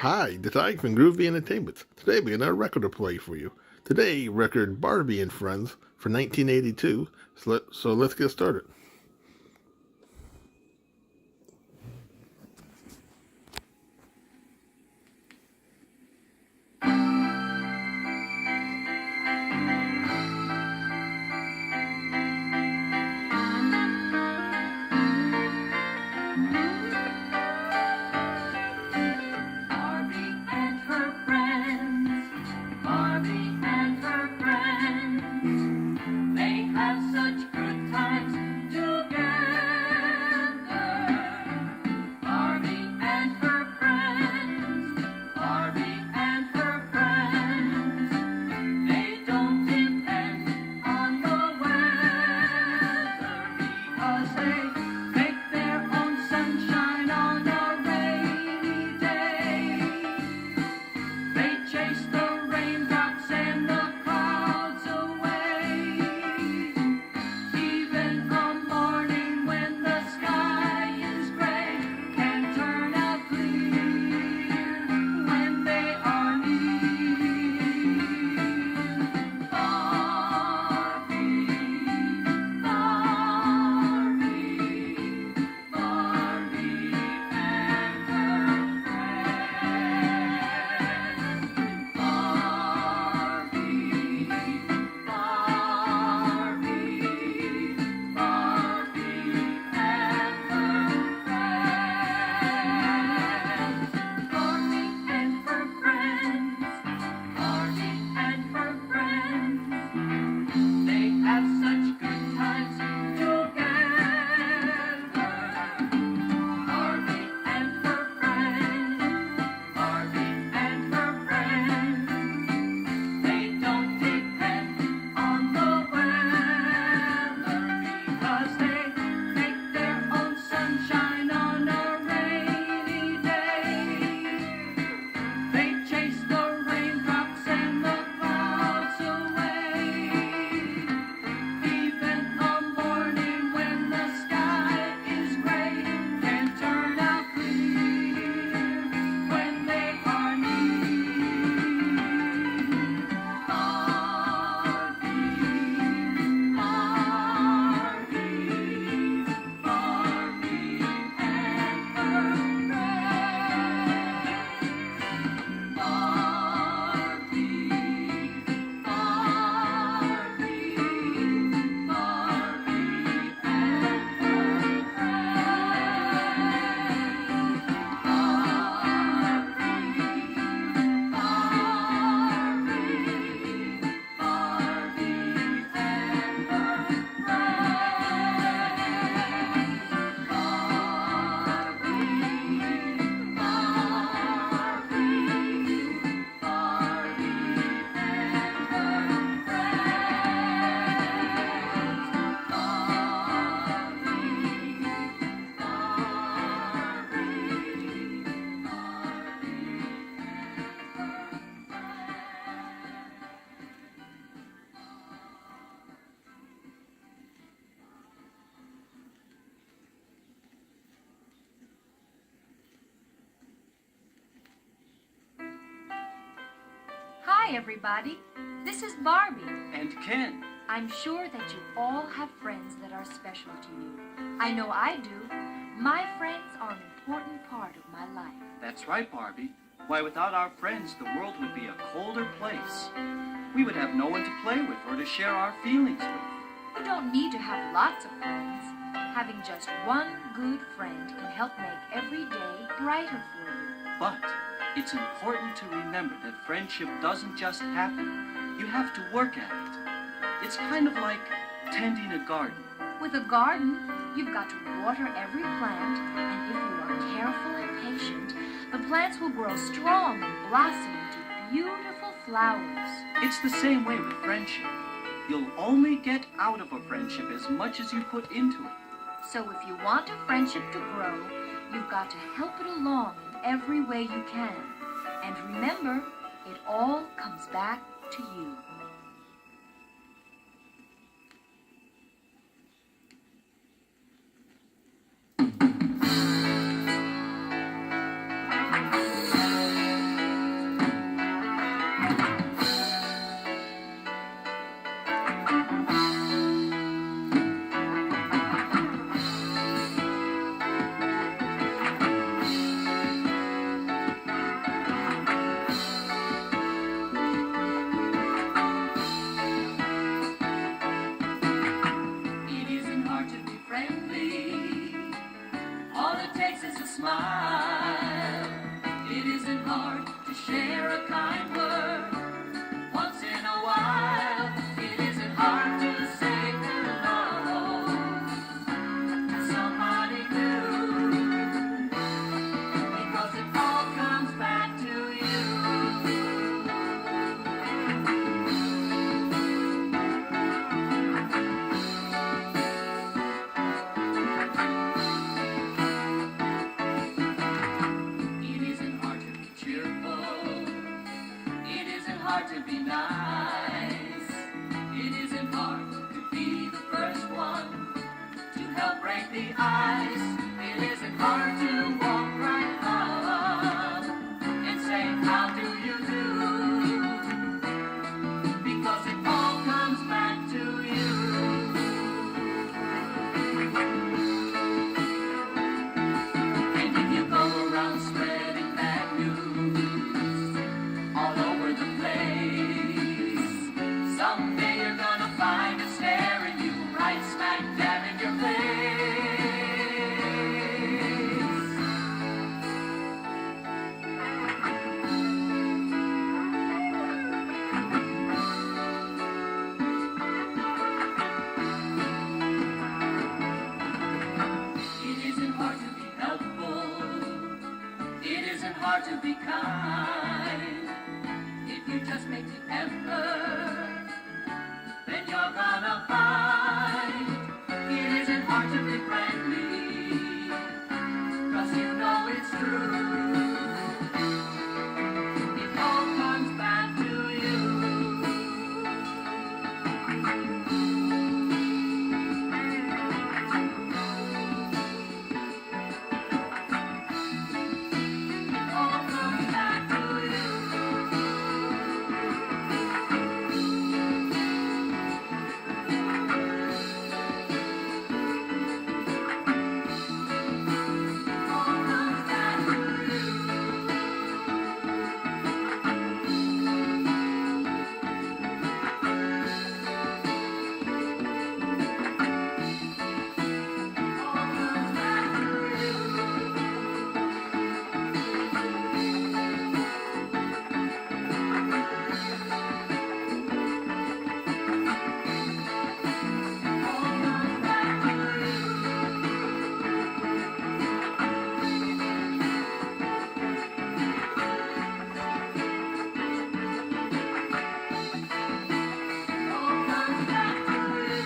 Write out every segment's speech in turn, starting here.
Hi, this is Ike from Groovy Entertainment. Today we got a record to play for you. Today, record Barbie and Friends for 1982. So let's get started. Hi, everybody. This is Barbie. And Ken. I'm sure that you all have friends that are special to you. I know I do. My friends are an important part of my life. That's right, Barbie. Why, without our friends, the world would be a colder place. We would have no one to play with or to share our feelings with. You don't need to have lots of friends. Having just one good friend can help make every day brighter for you. But it's important to remember that friendship doesn't just happen. You have to work at it. It's kind of like tending a garden. With a garden, you've got to water every plant, and if you are careful and patient, the plants will grow strong and blossom into beautiful flowers. It's the same way with friendship. You'll only get out of a friendship as much as you put into it. So if you want a friendship to grow, you've got to help it along in every way you can. And remember, it all comes back to you. hard to be nice. It isn't hard to be the first one to help break the ice. It isn't hard to walk right up and say, how do you do? Because it all comes back to you. And if you go around spreading bad news all over the place, someday you're gonna find it staring you right smack dab in your face. It isn't hard to be helpful. It isn't hard to be kind. If you just make the effort, then you're gonna find. It isn't hard to be friendly, 'cause you know it's true. It all comes back to you. It all comes back to you. All comes back to you. All comes back to you. All comes back to you. All comes back to you.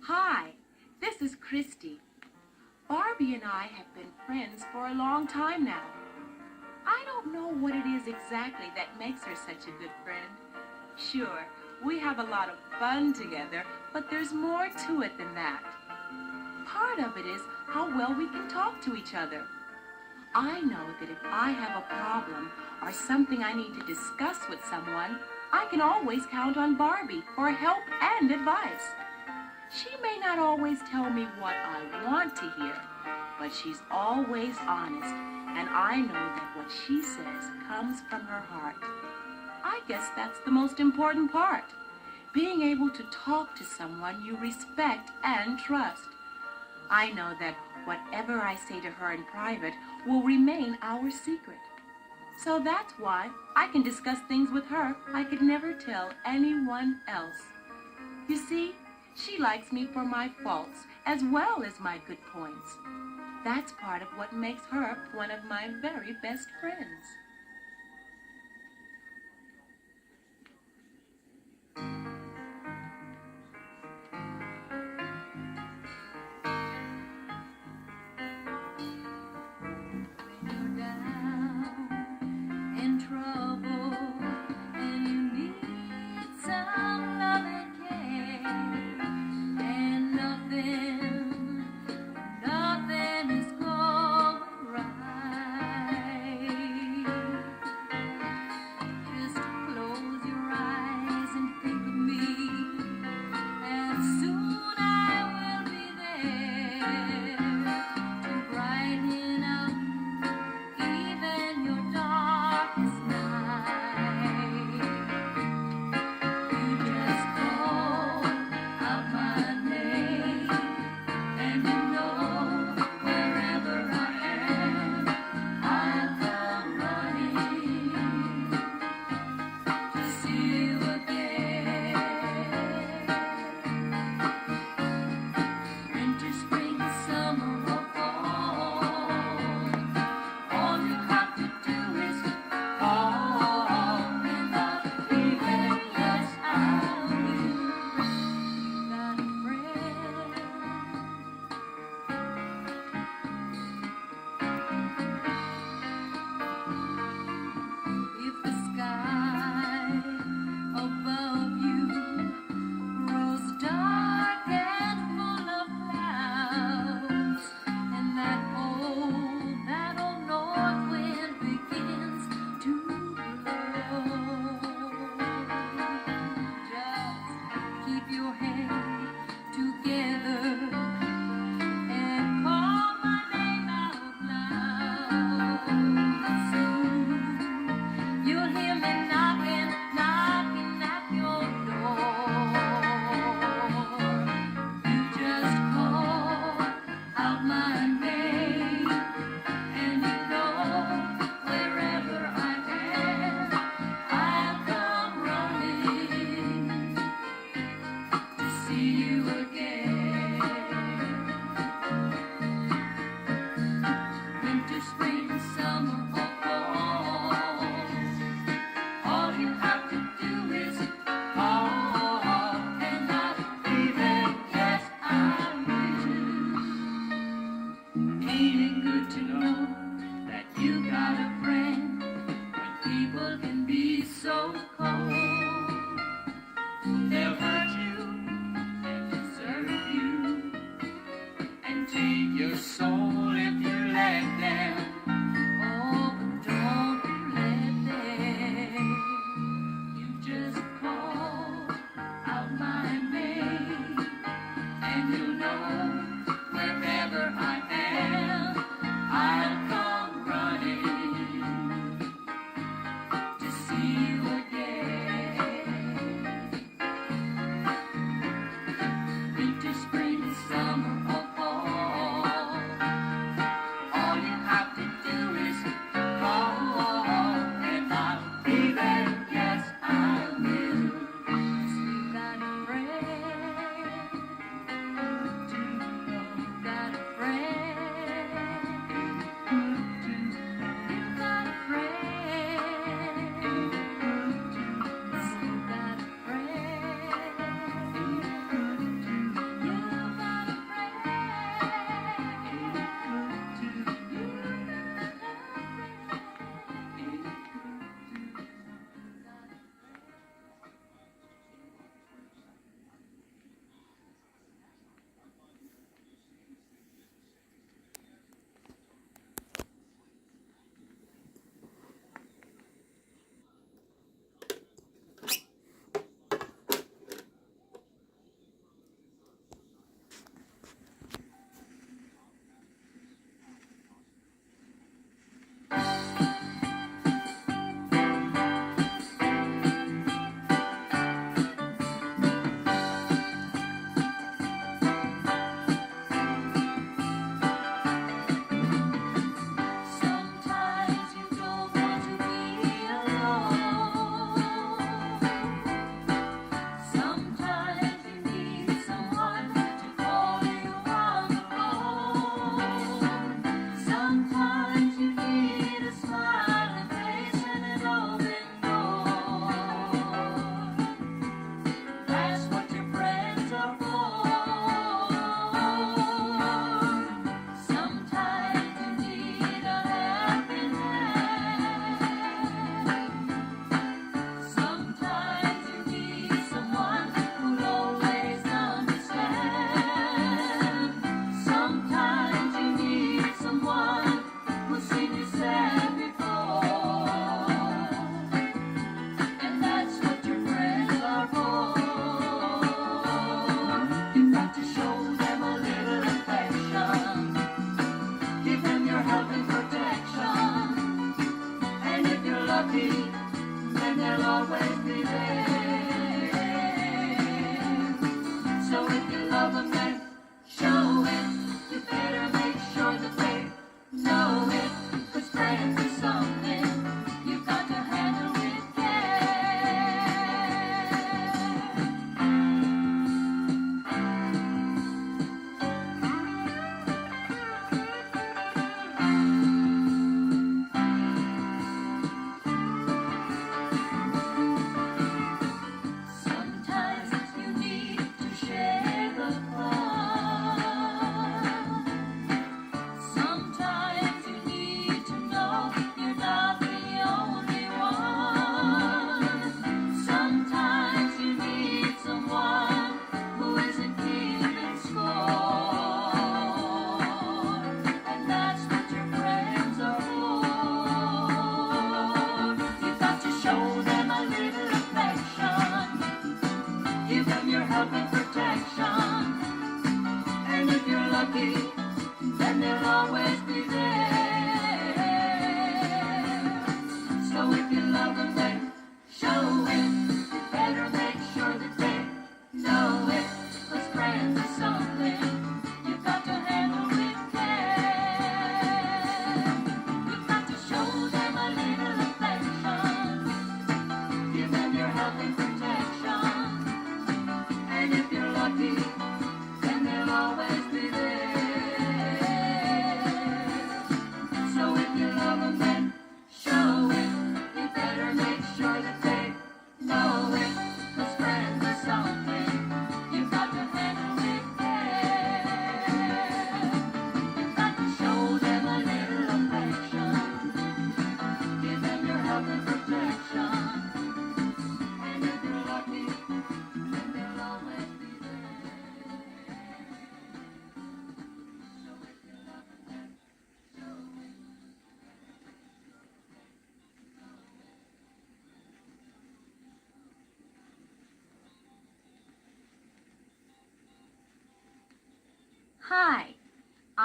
Hi, this is Christy. Barbie and I have been friends for a long time now. I don't know what it is exactly that makes her such a good friend. Sure, we have a lot of fun together, but there's more to it than that. Part of it is how well we can talk to each other. I know that if I have a problem or something I need to discuss with someone, I can always count on Barbie for help and advice. She may not always tell me what I want to hear, but she's always honest, and I know that what she says comes from her heart. I guess that's the most important part, being able to talk to someone you respect and trust. I know that whatever I say to her in private will remain our secret. So that's why I can discuss things with her I could never tell anyone else. You see, she likes me for my faults as well as my good points. That's part of what makes her one of my very best friends. When you're down in trouble and you need some love and care, and nothing is going right. Just close your eyes and think of me, and soon I will be there to brighten up even your darkest night. You just call out my name, and you know wherever I am, I'll come running to see you again. Winter, spring, summer, or fall, your soul if you let them. Oh, but don't let them. You just call out my name, and you know wherever I am, I'll come running to see you again. Winter, spring, summer, or fall, all you have to do is call, and I'll be there. Yes, I will. 'Cause we got a friend. Do you know we got a friend?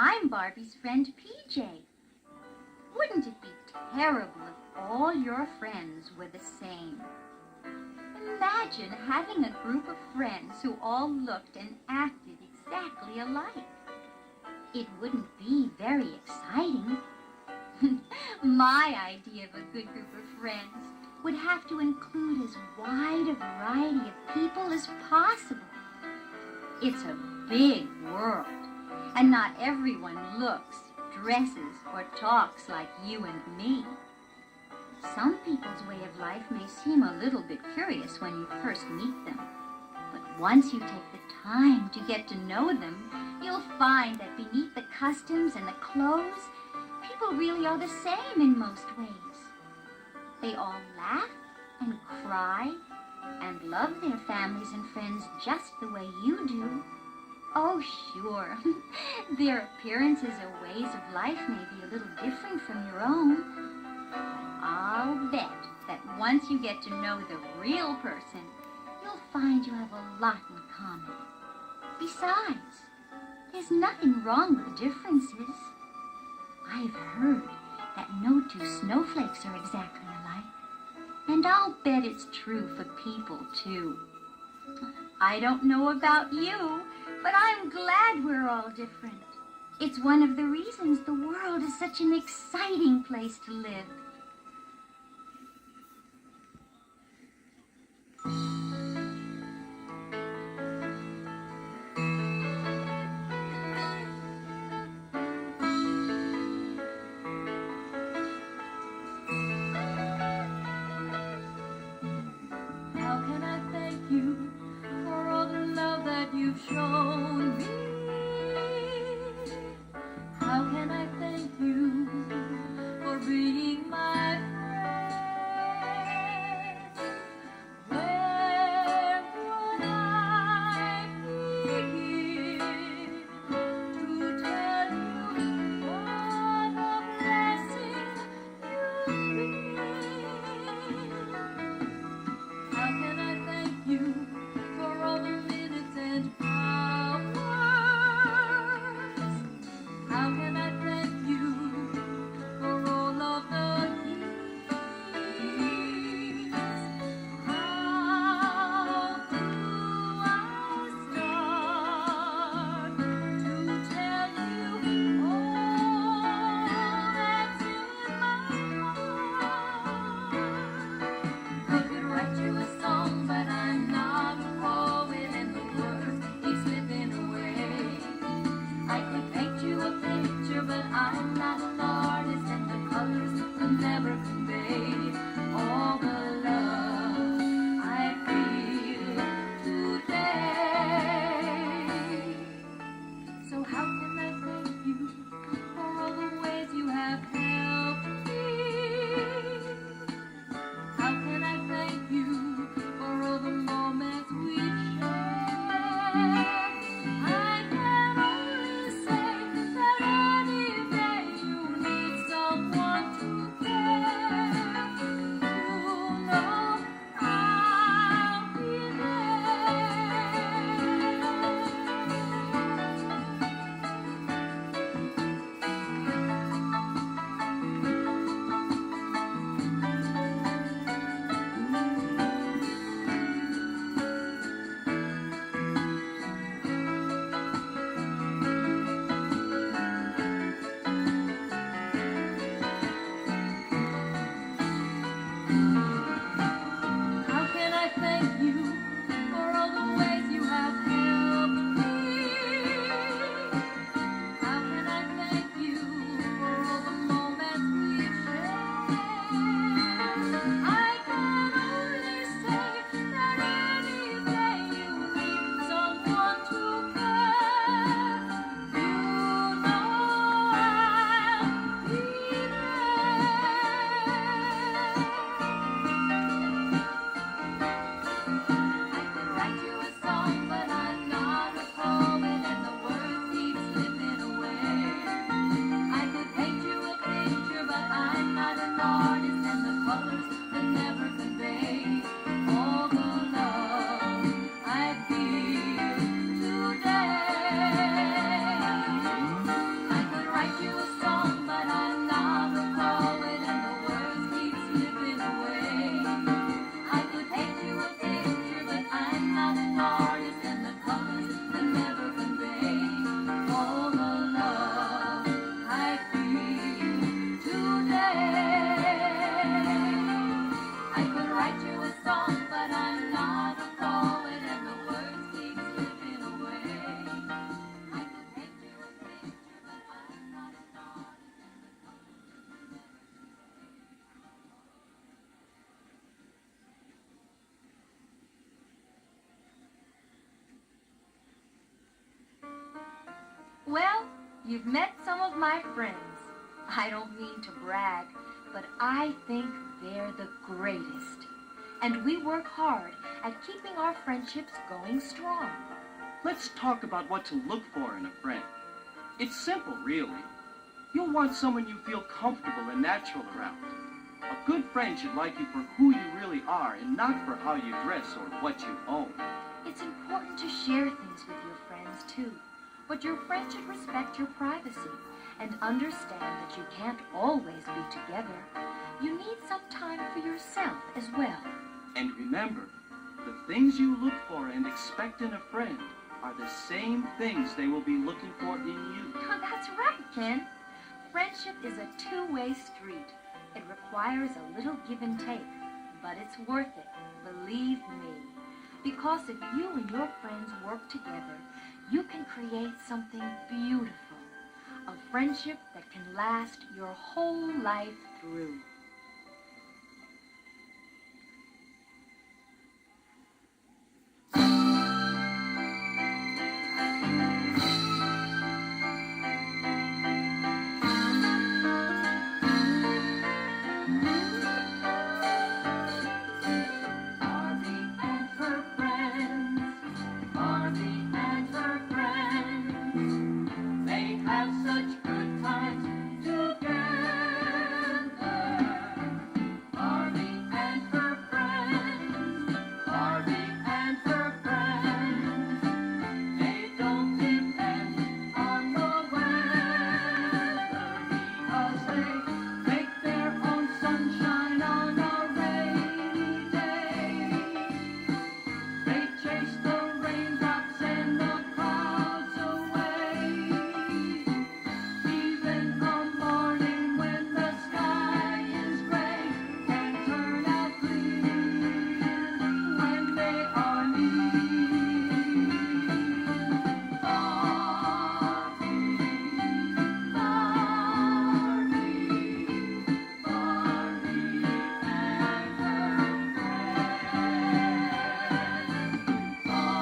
I'm Barbie's friend PJ. Wouldn't it be terrible if all your friends were the same? Imagine having a group of friends who all looked and acted exactly alike. It wouldn't be very exciting. My idea of a good group of friends would have to include as wide a variety of people as possible. It's a big world, and not everyone looks, dresses, or talks like you and me. Some people's way of life may seem a little bit curious when you first meet them, but once you take the time to get to know them, you'll find that beneath the customs and the clothes, people really are the same in most ways. They all laugh and cry and love their families and friends just the way you do. Oh, sure, their appearances or ways of life may be a little different from your own. I'll bet that once you get to know the real person, you'll find you have a lot in common. Besides, there's nothing wrong with differences. I've heard that no two snowflakes are exactly alike, and I'll bet it's true for people, too. I don't know about you, but I'm glad we're all different. It's one of the reasons the world is such an exciting place to live. How can I thank you for all the love that you've shown me? How can I thank you for being my friend? Where would I begin to tell you what a blessing you've been? How can I thank you for all the minutes and hours? How can I thank Well, you've met some of my friends. I don't mean to brag, but I think they're the greatest. And we work hard at keeping our friendships going strong. Let's talk about what to look for in a friend. It's simple, really. You'll want someone you feel comfortable and natural around. A good friend should like you for who you really are and not for how you dress or what you own. It's important to share things with your friends, too. But your friends should respect your privacy and understand that you can't always be together. You need some time for yourself as well. And remember, the things you look for and expect in a friend are the same things they will be looking for in you. Oh, that's right, Ken. Friendship is a two-way street. It requires a little give and take, but it's worth it, believe me. Because if you and your friends work together, you can create something beautiful. A friendship that can last your whole life through. Barbie and her friends, Barbie and her friends, they have such good times together. Barbie and her friends, Barbie and her friends, they don't depend on the weather because they make their own sunshine on a rainy day. They chase the raindrops and the clouds away. Even a morning when the sky is gray can turn out clear when they are near. Barbie, Barbie, Barbie and her friends. Barbie,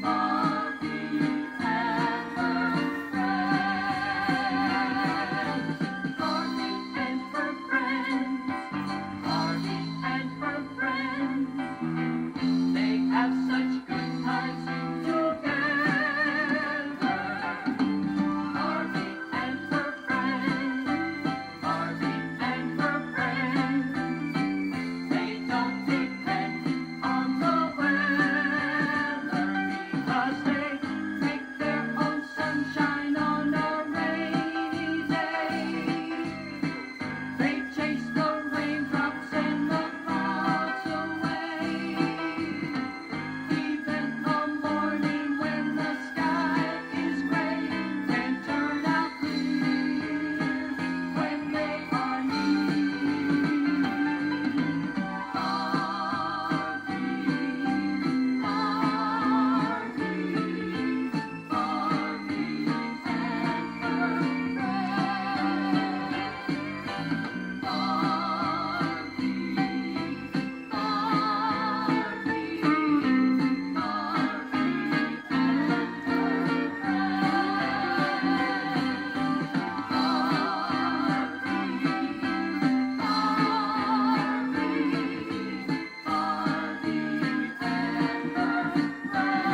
Barbie, Barbie and her friends. Barbie and her friends. Barbie and her friends. They have such good times together. Barbie and her friends. Barbie and her friends. They don't depend on the weather because they make their own sunshine on a rainy day. They chase the raindrops and the clouds away. Even a morning when the sky is gray can turn out clear when they are near. Barbie, Barbie, Barbie and her friends.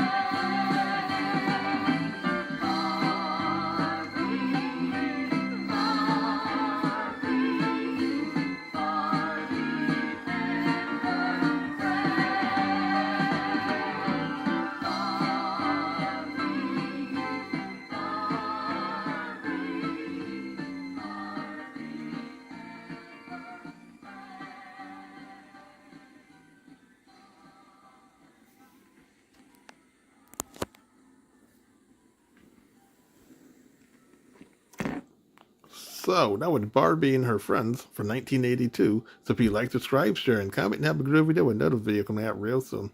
So, that was Barbie and her friends from 1982. So if you like, subscribe, share, and comment, and have a groovy day with another video coming out real soon.